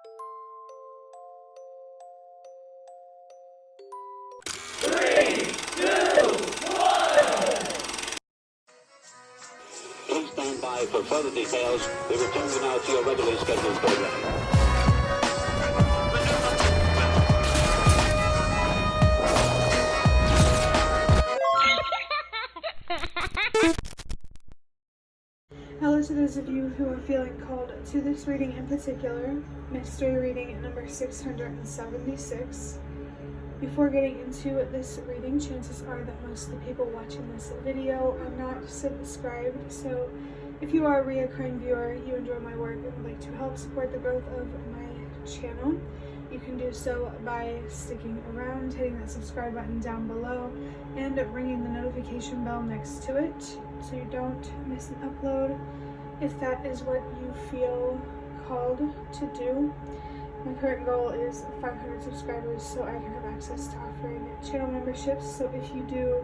Please stand by for further details. We return you now to your regularly scheduled program. Hello to those of you who are feeling called to this reading in particular, mystery reading number 676. Before getting into this reading, chances are that most of the people watching this video are not subscribed, so if you are a reoccurring viewer, you enjoy my work and would like to help support the growth of my channel, you can do so by sticking around, hitting that subscribe button down below, and ringing the notification bell next to it so you don't miss an upload if that is what you feel called to do. My current goal is 500 subscribers so I can have access to offering channel memberships, so if you do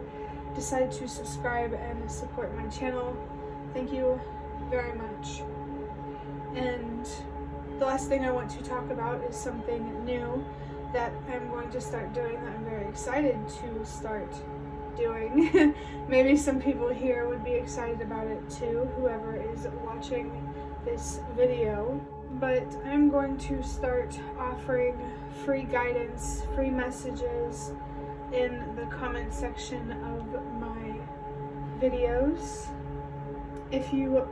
decide to subscribe and support my channel, thank you very much. And the last thing I want to talk about is something new that I'm going to start doing that I'm very excited to start doing. Maybe some people here would be excited about it too, whoever is watching this video. But I'm going to start offering free guidance, free messages in the comment section of my videos. If you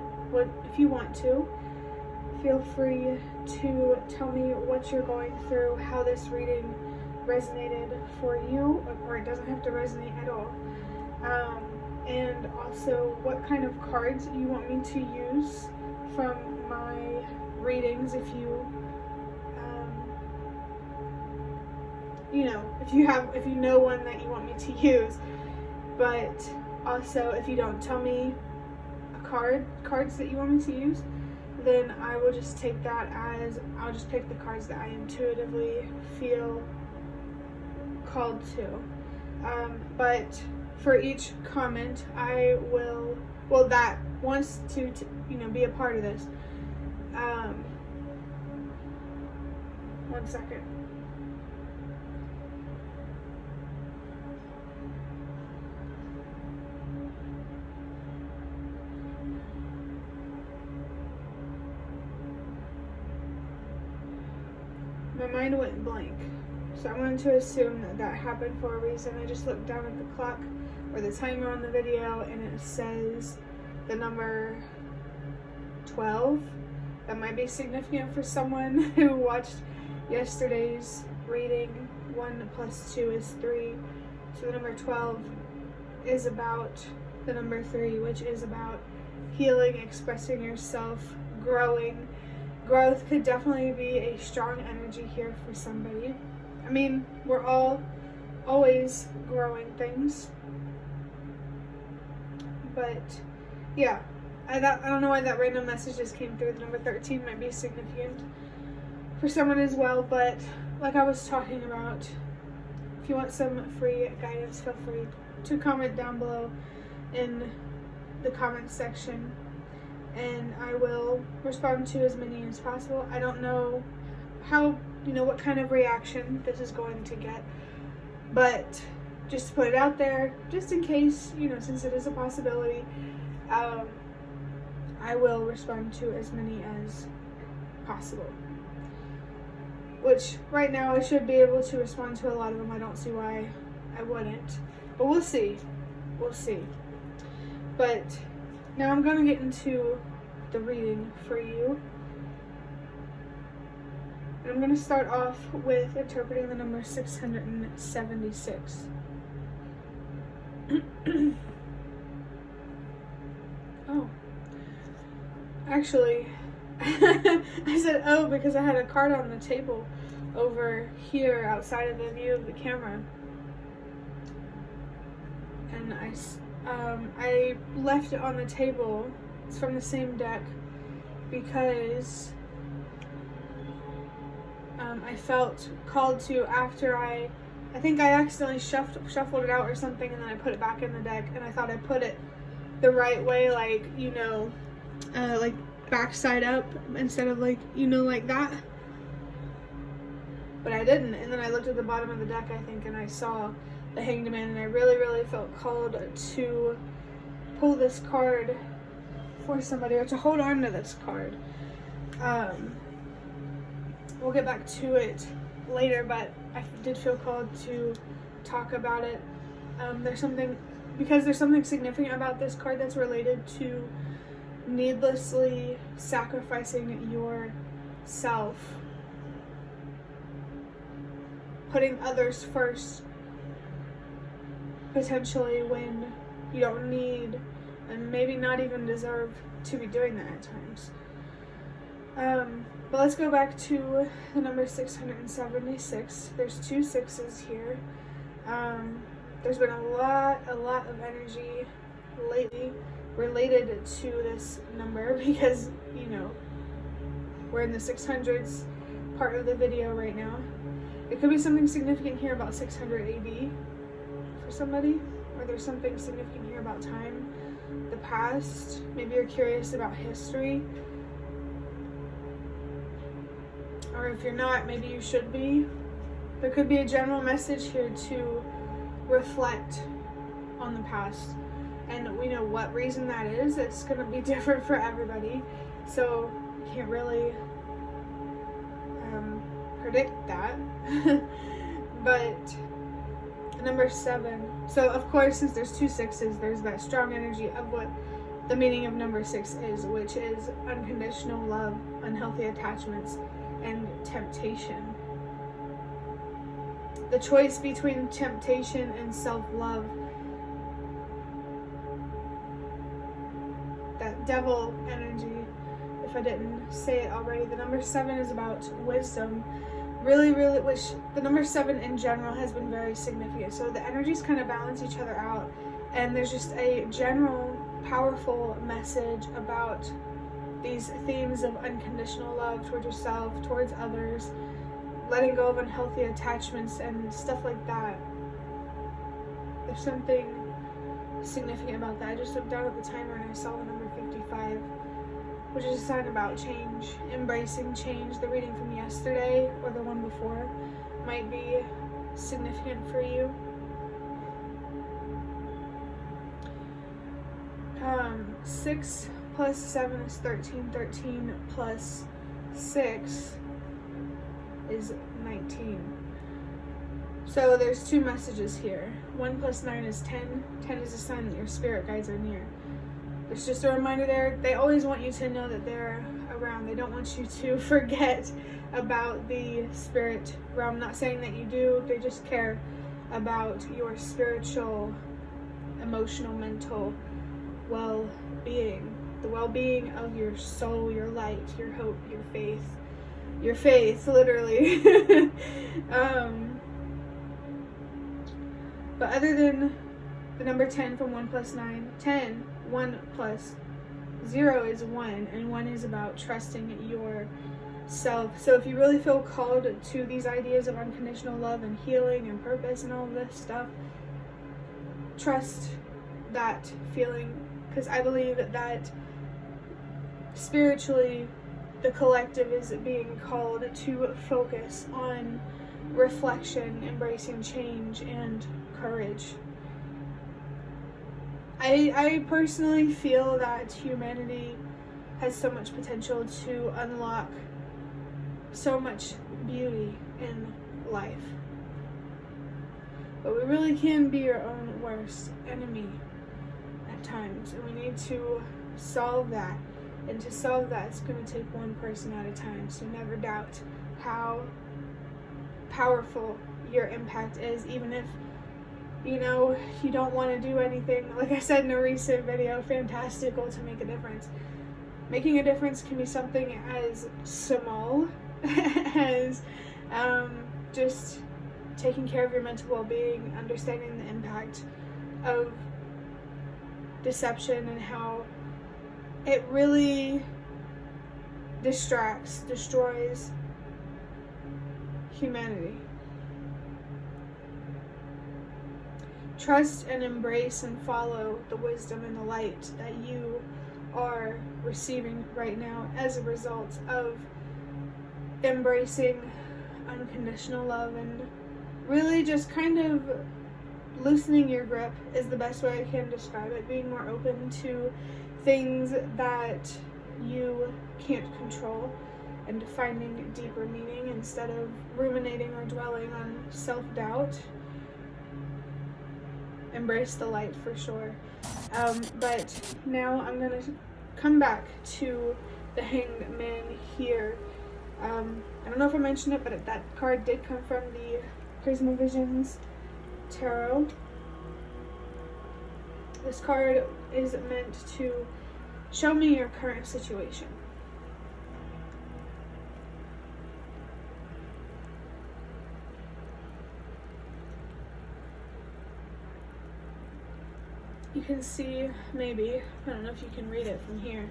want to, feel free to tell me what you're going through, how this reading resonated for you, or it doesn't have to resonate at all. And also what kind of cards you want me to use from my readings, if you if you know one that you want me to use. But also, if you don't tell me cards that you want me to use, then I will just take that as I'll just pick the cards that I intuitively feel called to. But for each comment, I will, that wants to be a part of this. One second. My mind went blank, so I'm going to assume that happened for a reason. I just looked down at the clock or the timer on the video and it says the number 12. That might be significant for someone who watched yesterday's reading. 1 + 2 is 3, so the number 12 is about the number 3, which is about healing, expressing yourself, growing. Growth could definitely be a strong energy here for somebody. I mean, we're all always growing things. But yeah, I don't know why that random message just came through. The number 13 might be significant for someone as well, but like I was talking about, if you want some free guidance, feel free to comment down below in the comment section, and I will respond to as many as possible. I don't know what kind of reaction this is going to get, but just to put it out there, just in case, since it is a possibility, I will respond to as many as possible. Which, right now, I should be able to respond to a lot of them. I don't see why I wouldn't. But we'll see. We'll see. But now I'm going to get into the reading for you. And I'm going to start off with interpreting the number 676. Oh. Actually, I said oh because I had a card on the table over here outside of the view of the camera. And I left it on the table. It's from the same deck because I felt called to, after I think I accidentally shuffled it out or something, and then I put it back in the deck, and I thought I put it the right way, like, like backside up instead of like that. but I didn't. And then I looked at the bottom of the deck, I think, and I saw the Hanged Man, and I really felt called to pull this card for somebody, or to hold on to this card. We'll get back to it later, but I did feel called to talk about it. There's something significant about this card that's related to needlessly sacrificing yourself, putting others first, potentially when you don't need and maybe not even deserve to be doing that at times. But let's go back to the number 676. There's 2 6s here. There's been a lot of energy lately related to this number because, you know, we're in the 600s part of the video right now. It could be something significant here about 600 AD for somebody, or there's something significant here about time, the past. Maybe you're curious about history, or if you're not, maybe you should be. There could be a general message here to reflect on the past, and we know what reason that is. It's going to be different for everybody, so you can't really predict that. But number 7, so of course, since there's 2 6s, there's that strong energy of what the meaning of number 6 is, which is unconditional love, unhealthy attachments, and temptation. The choice between temptation and self-love. That devil energy, if I didn't say it already. The number 7 is about wisdom. Really, which the number 7 in general has been very significant. So the energies kind of balance each other out. And there's just a general, powerful message about these themes of unconditional love towards yourself, towards others, letting go of unhealthy attachments and stuff like that. There's something significant about that. I just looked down at the timer and I saw the number 55, which is a sign about change, embracing change. The reading from yesterday or the one before might be significant for you. 6 plus 7 is 13. 13 plus 6 is 19. So there's 2 messages here. 1 plus 9 is 10. 10 is a sign that your spirit guides are near. There's just a reminder there. They always want you to know that they're around. They don't want you to forget about the spirit realm. Not saying that you do. They just care about your spiritual, emotional, mental well-being. The well-being of your soul, your light, your hope, your faith. Your faith, literally. But other than the number 10 from 1 plus 9, 10, 1 plus 0 is 1, and 1 is about trusting yourself. So if you really feel called to these ideas of unconditional love and healing and purpose and all of this stuff, trust that feeling, because I believe that spiritually the collective is being called to focus on reflection, embracing change, and courage. I personally feel that humanity has so much potential to unlock so much beauty in life. But we really can be our own worst enemy at times, and we need to solve that. And to solve that, it's going to take one person at a time. So never doubt how powerful your impact is, even if, you know, you don't want to do anything. Like I said in a recent video, fantastical to make a difference. Making a difference can be something as small as just taking care of your mental well-being, understanding the impact of deception and how it really destroys humanity. Trust and embrace and follow the wisdom and the light that you are receiving right now as a result of embracing unconditional love, and really just kind of loosening your grip is the best way I can describe it. Being more open to things that you can't control and finding deeper meaning instead of ruminating or dwelling on self-doubt. Embrace the light for sure. But now I'm going to come back to the Hanged Man here. I don't know if I mentioned it, but that card did come from the Prisma Visions Tarot. This card is meant to show me your current situation. You can see, maybe, I don't know if you can read it from here,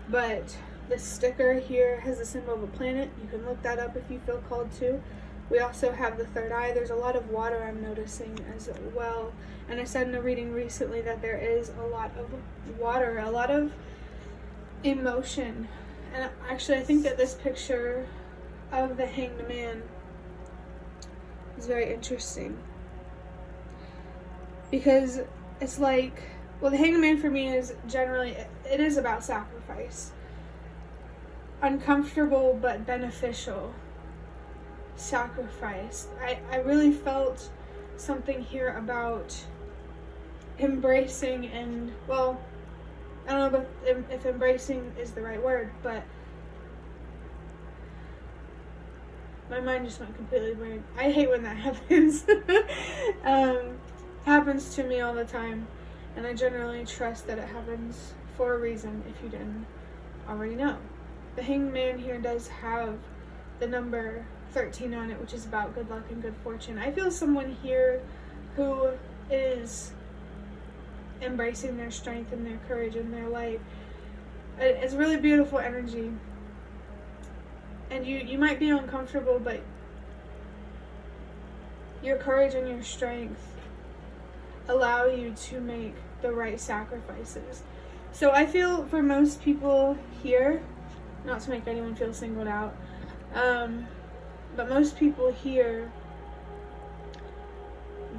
but the sticker here has the symbol of a planet. You can look that up if you feel called to. We also have the third eye. There's a lot of water I'm noticing as well. And I said in a reading recently that there is a lot of water, a lot of emotion. And actually I think that this picture of the Hanged Man is very interesting. Because it's like, well, the Hanged Man for me is generally, it is about sacrifice. Uncomfortable but beneficial sacrifice. I really felt something here about embracing, and, well, I don't know if embracing is the right word, but my mind just went completely blank. I hate when that happens. Happens to me all the time, and I generally trust that it happens for a reason if you didn't already know. The Hanged Man here does have the number 13 on it, which is about good luck and good fortune. I feel someone here who is embracing their strength and their courage and their light. It's a really beautiful energy. And you might be uncomfortable, but your courage and your strength allow you to make the right sacrifices. So I feel for most people here, not to make anyone feel singled out, but most people here,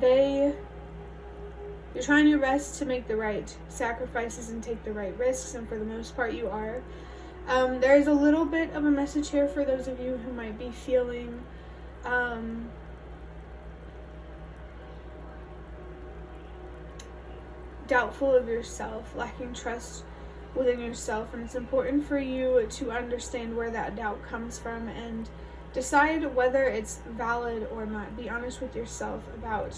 you're trying your best to make the right sacrifices and take the right risks, and for the most part you are. There's a little bit of a message here for those of you who might be feeling doubtful of yourself, lacking trust within yourself, and it's important for you to understand where that doubt comes from and decide whether it's valid or not. Be honest with yourself about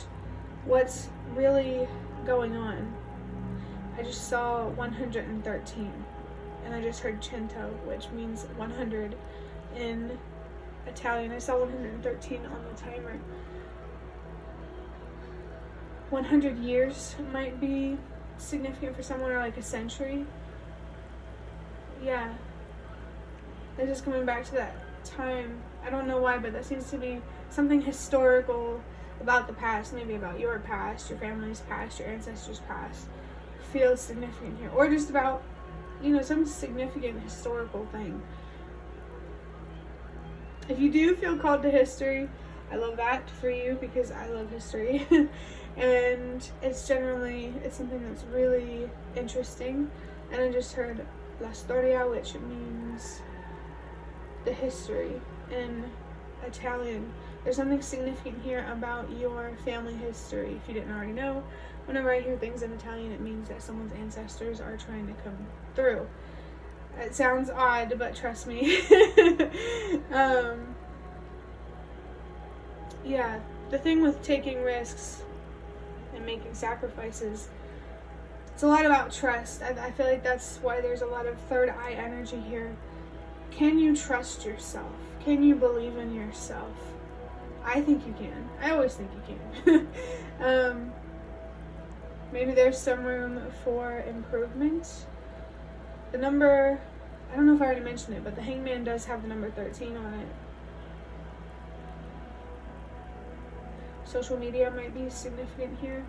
what's really going on. I just saw 113, and I just heard cento, which means 100 in Italian. I saw 113 on the timer. 100 years might be significant for someone, or like a century. Yeah. They're just coming back to that time. I don't know why, but that seems to be something historical about the past, maybe about your past, your family's past, your ancestors' past. Feels significant here. Or just about, some significant historical thing. If you do feel called to history, I love that for you, because I love history. And it's something that's really interesting. And I just heard la storia, which means the history in Italian. There's something significant here about your family history. If you didn't already know, whenever I hear things in Italian, it means that someone's ancestors are trying to come through. It sounds odd, but trust me. Yeah, the thing with taking risks and making sacrifices, it's a lot about trust. I feel like that's why there's a lot of third eye energy here. Can you trust yourself? Can you believe in yourself? I think you can. I always think you can. Maybe there's some room for improvement. The number, I don't know if I already mentioned it, but the Hanged Man does have the number 13 on it. Social media might be significant here.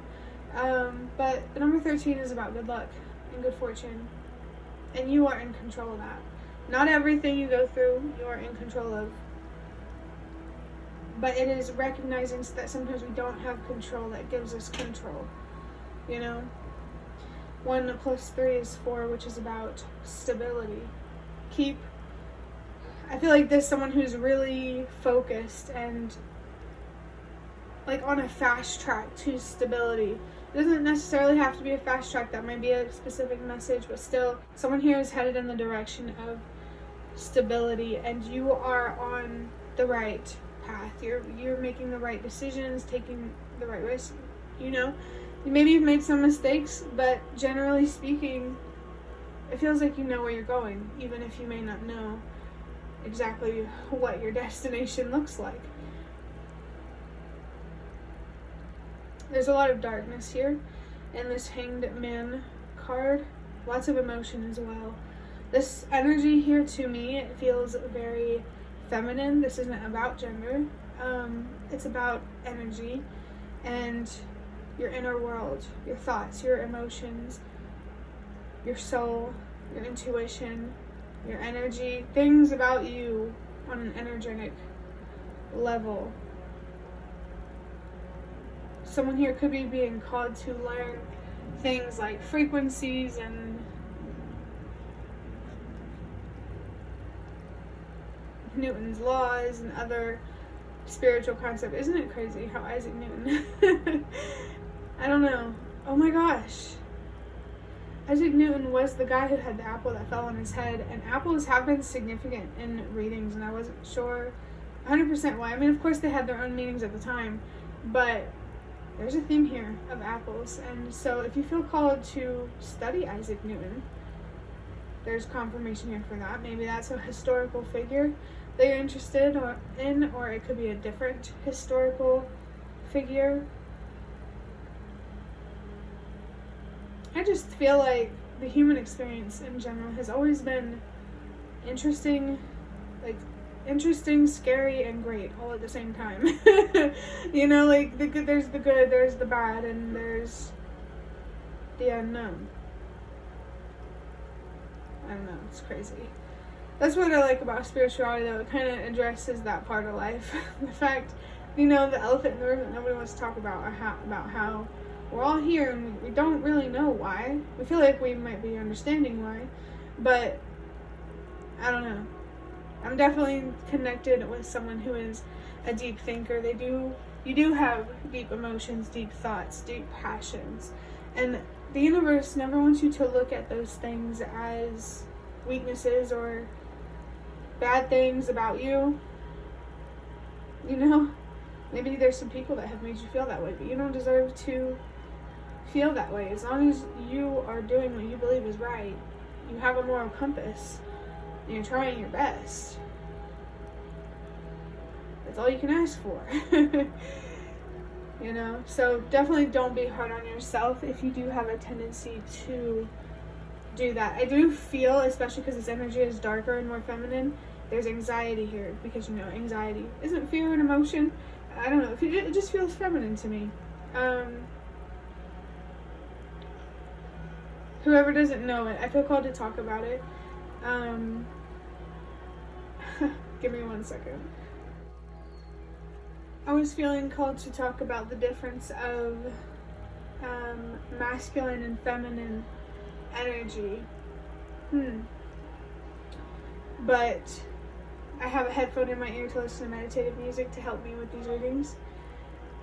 But the number 13 is about good luck and good fortune. And you are in control of that. Not everything you go through, you are in control of. but it is recognizing that sometimes we don't have control that gives us control, you know? 1 + 3 is 4, which is about stability. I feel like there's someone who's really focused and like on a fast track to stability. It doesn't necessarily have to be a fast track, that might be a specific message, but still, someone here is headed in the direction of stability, and you are on the right path. You're making the right decisions, taking the right risks, you know? Maybe you've made some mistakes, but generally speaking, it feels like you know where you're going, even if you may not know exactly what your destination looks like. There's a lot of darkness here in this Hanged Man card. Lots of emotion as well. This energy here, to me, it feels very feminine. This isn't about gender. It's about energy and your inner world, your thoughts, your emotions, your soul, your intuition, your energy, things about you on an energetic level. Someone here could be being called to learn things like frequencies and Newton's laws and other spiritual concepts. Isn't it crazy how Isaac Newton I don't know. Oh my gosh. Isaac Newton was the guy who had the apple that fell on his head, and apples have been significant in readings, and I wasn't sure 100% why. I mean, of course they had their own meanings at the time, but there's a theme here of apples, and so if you feel called to study Isaac Newton, there's confirmation here for that. Maybe that's a historical figure that you're interested in, or it could be a different historical figure. I just feel like the human experience in general has always been interesting, scary, and great all at the same time. You know, like there's the good, there's the bad, and there's the unknown. I don't know, it's crazy. That's what I like about spirituality, though. It kind of addresses that part of life. The fact, you know, the elephant in the room that nobody wants to talk about, about how we're all here and we don't really know why. We feel like we might be understanding why, but I don't know. I'm definitely connected with someone who is a deep thinker. You do have deep emotions, deep thoughts, deep passions, and the universe never wants you to look at those things as weaknesses or bad things about you. You know, maybe there's some people that have made you feel that way, but you don't deserve to feel that way. As long as you are doing what you believe is right, you have a moral compass, and you're trying your best. That's all you can ask for. You know, so definitely don't be hard on yourself if you do have a tendency to do that. I do feel, especially because this energy is darker and more feminine, there's anxiety here, because, you know, anxiety isn't fear and emotion. I don't know, it just feels feminine to me. Whoever doesn't know it, I feel called to talk about it. Give me 1 second. I was feeling called to talk about the difference of masculine and feminine energy. But I have a headphone in my ear to listen to meditative music to help me with these readings.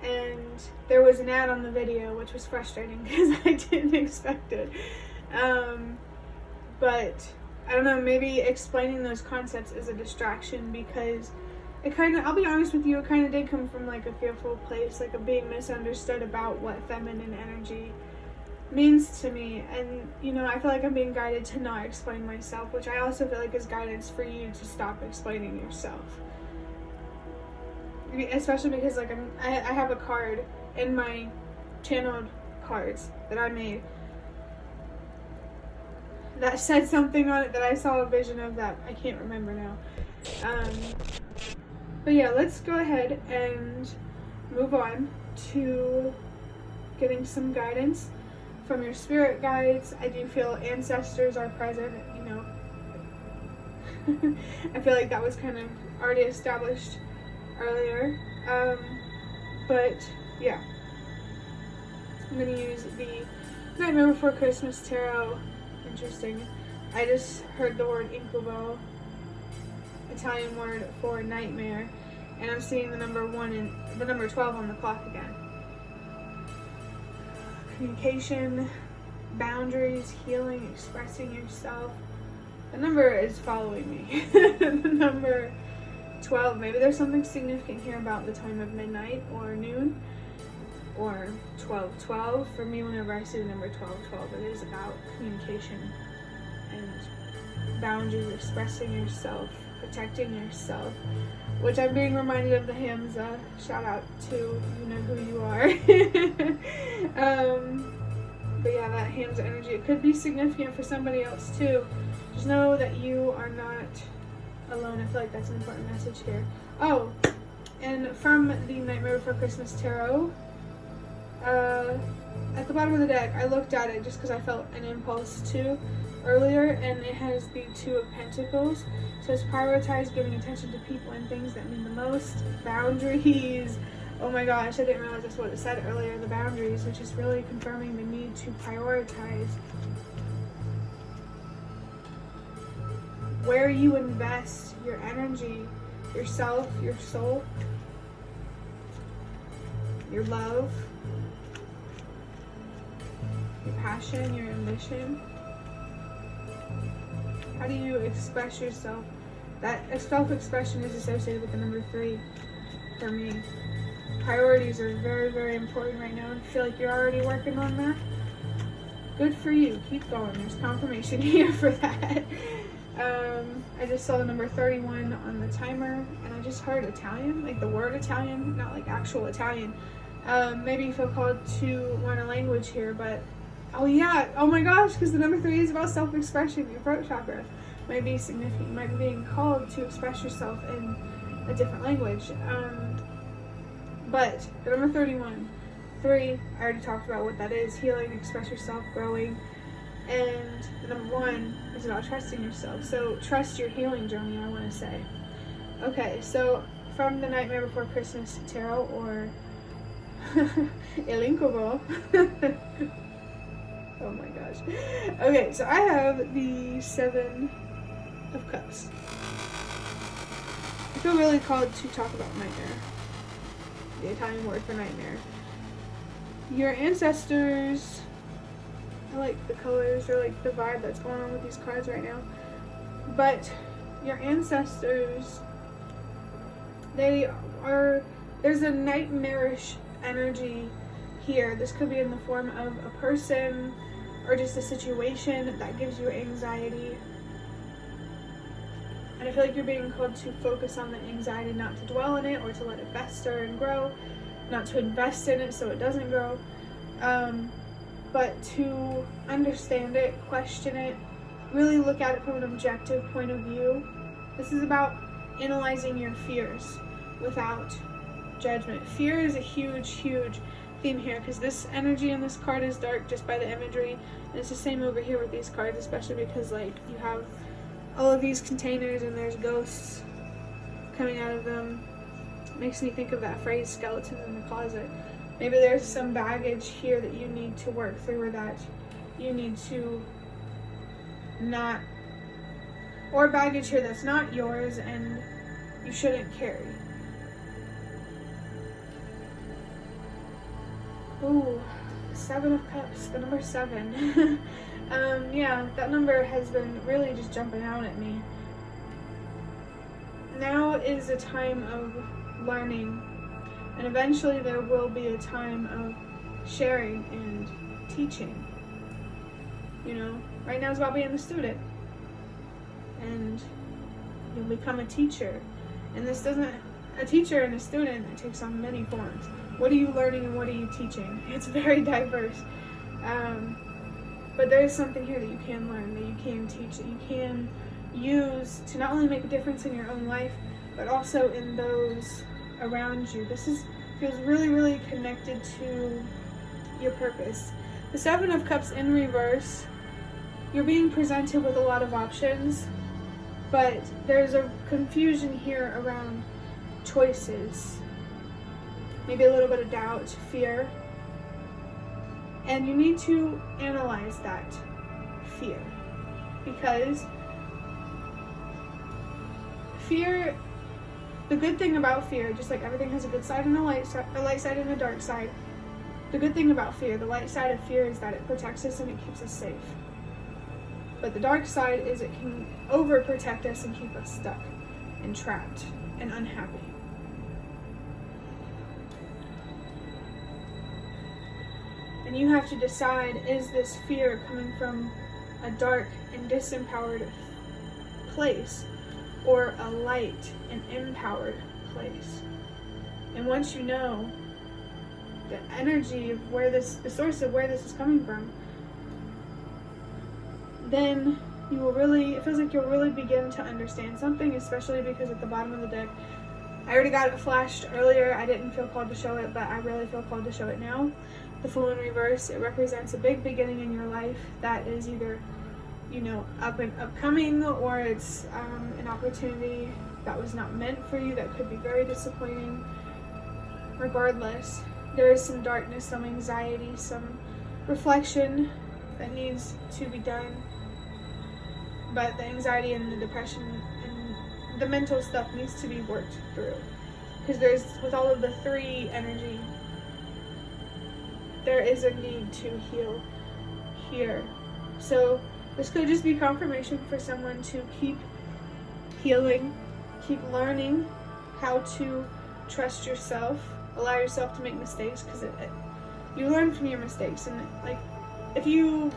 And there was an ad on the video, which was frustrating because I didn't expect it. But I don't know, maybe explaining those concepts is a distraction, because it kind of, I'll be honest with you, it kind of did come from like a fearful place, like a being misunderstood about what feminine energy means to me. And, you know, I feel like I'm being guided to not explain myself, which I also feel like is guidance for you to stop explaining yourself. Especially because, like, I have a card in my channeled cards that I made that said something on it that I saw a vision of that I can't remember now. But yeah, let's go ahead and move on to getting some guidance from your spirit guides. I do feel ancestors are present, you know. I feel like that was kind of already established earlier. But yeah, I'm going to use the Nightmare Before Christmas Tarot. Interesting. I just heard the word incubo, Italian word for nightmare, and I'm seeing the number 1 and the number 12 on the clock again. Communication, boundaries, healing, expressing yourself. The number is following me. The number 12. Maybe there's something significant here about the time of midnight or noon or 12:12. For me, whenever I see the number 12:12, it is about communication and boundaries, expressing yourself, protecting yourself, which I'm being reminded of the Hamza. Shout out to you know who you are. But yeah, that Hamza energy, it could be significant for somebody else too. Just know that you are not alone. I feel like that's an important message here. Oh, and from the Nightmare Before Christmas Tarot, at the bottom of the deck, I looked at it just because I felt an impulse to earlier, and it has the 2 of Pentacles. So it's prioritize giving attention to people and things that mean the most. Boundaries. Oh my gosh, I didn't realize that's what it said earlier, the boundaries, which is really confirming the need to prioritize where you invest your energy, yourself, your soul, your love, your passion, your ambition. How do you express yourself? That self-expression is associated with the number 3 for me. Priorities are very, very important right now. I feel like you're already working on that. Good for you. Keep going. There's confirmation here for that. I just saw the number 31 on the timer, and I just heard Italian, like the word Italian, not like actual Italian. Maybe you feel called to learn a language here, but oh yeah, oh my gosh, because the number 3 is about self-expression, your throat chakra. Might be significant. You might be being called to express yourself in a different language. But the number 31, 3, I already talked about what that is: healing, express yourself, growing. And the number 1 is about trusting yourself. So trust your healing journey, I want to say. Okay, so from the Nightmare Before Christmas Tarot, or El Incubo. Oh my gosh. Okay, so I have the 7 of Cups. I feel really called to talk about nightmare. The Italian word for nightmare. Your ancestors, I like the colors, or like the vibe that's going on with these cards right now. But your ancestors, there's a nightmarish energy here. This could be in the form of a person or just a situation that gives you anxiety. And I feel like you're being called to focus on the anxiety, not to dwell in it or to let it fester and grow, not to invest in it so it doesn't grow, but to understand it, question it, really look at it from an objective point of view. This is about analyzing your fears without judgment. Fear is a huge, huge theme here, because this energy in this card is dark just by the imagery, and it's the same over here with these cards, especially because like you have all of these containers and there's ghosts coming out of them. It makes me think of that phrase, skeletons in the closet. Maybe there's some baggage here that you need to work through, or that you need to not, or baggage here that's not yours and you shouldn't carry. Ooh, 7 of Cups, the number 7. Yeah, that number has been really just jumping out at me. Now is a time of learning, and eventually there will be a time of sharing and teaching. You know, right now it's about being a student, and you'll become a teacher. And this doesn't, a teacher and a student, it takes on many forms. What are you learning and what are you teaching? It's very diverse. But there is something here that you can learn, that you can teach, that you can use to not only make a difference in your own life, but also in those around you. This feels really, really connected to your purpose. The 7 of Cups in reverse, you're being presented with a lot of options, but there's a confusion here around choices, maybe a little bit of doubt, fear. And you need to analyze that fear, because fear, the good thing about fear, just like everything has a good side and a light side and a dark side, the good thing about fear, the light side of fear, is that it protects us and it keeps us safe. But the dark side is it can overprotect us and keep us stuck and trapped and unhappy. And you have to decide, is this fear coming from a dark and disempowered place, or a light and empowered place? And once you know the energy of the source of where this is coming from, then it feels like you'll really begin to understand something, especially because at the bottom of the deck, I already got it flashed earlier. I didn't feel called to show it, but I really feel called to show it now. The Fool in reverse, it represents a big beginning in your life that is either, upcoming, or it's an opportunity that was not meant for you, that could be very disappointing. Regardless, there is some darkness, some anxiety, some reflection that needs to be done. But the anxiety and the depression and the mental stuff needs to be worked through. Because with all of the 3 energy, there is a need to heal here. So this could just be confirmation for someone to keep healing, keep learning how to trust yourself, allow yourself to make mistakes, because you learn from your mistakes. And if you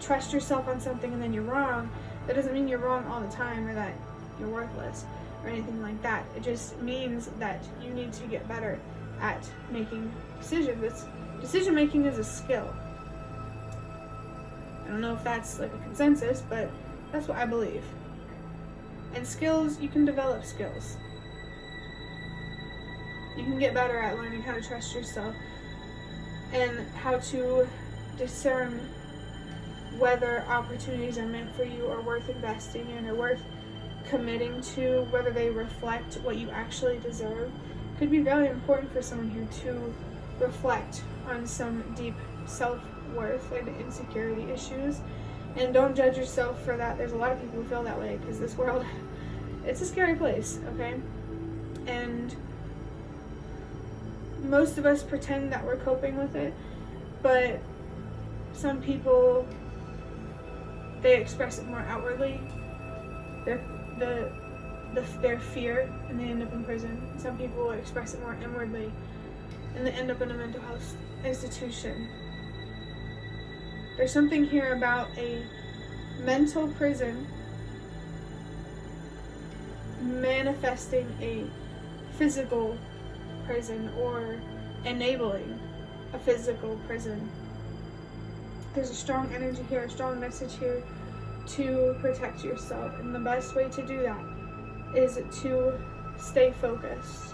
trust yourself on something and then you're wrong, that doesn't mean you're wrong all the time, or that you're worthless or anything like that. It just means that you need to get better at making decisions. Decision making is a skill. I don't know if that's a consensus, but that's what I believe. And skills, you can develop skills. You can get better at learning how to trust yourself and how to discern whether opportunities are meant for you, or worth investing in, or worth committing to, whether they reflect what you actually deserve. Could be very important for someone here to reflect on some deep self-worth and insecurity issues. And don't judge yourself for that. There's a lot of people who feel that way, because this world, it's a scary place, okay? And most of us pretend that we're coping with it, but some people, they express it more outwardly, their fear, and they end up in prison. Some people express it more inwardly, and they end up in a mental health institution. There's something here about a mental prison manifesting a physical prison, or enabling a physical prison. There's a strong energy here, a strong message here to protect yourself, and the best way to do that is to stay focused.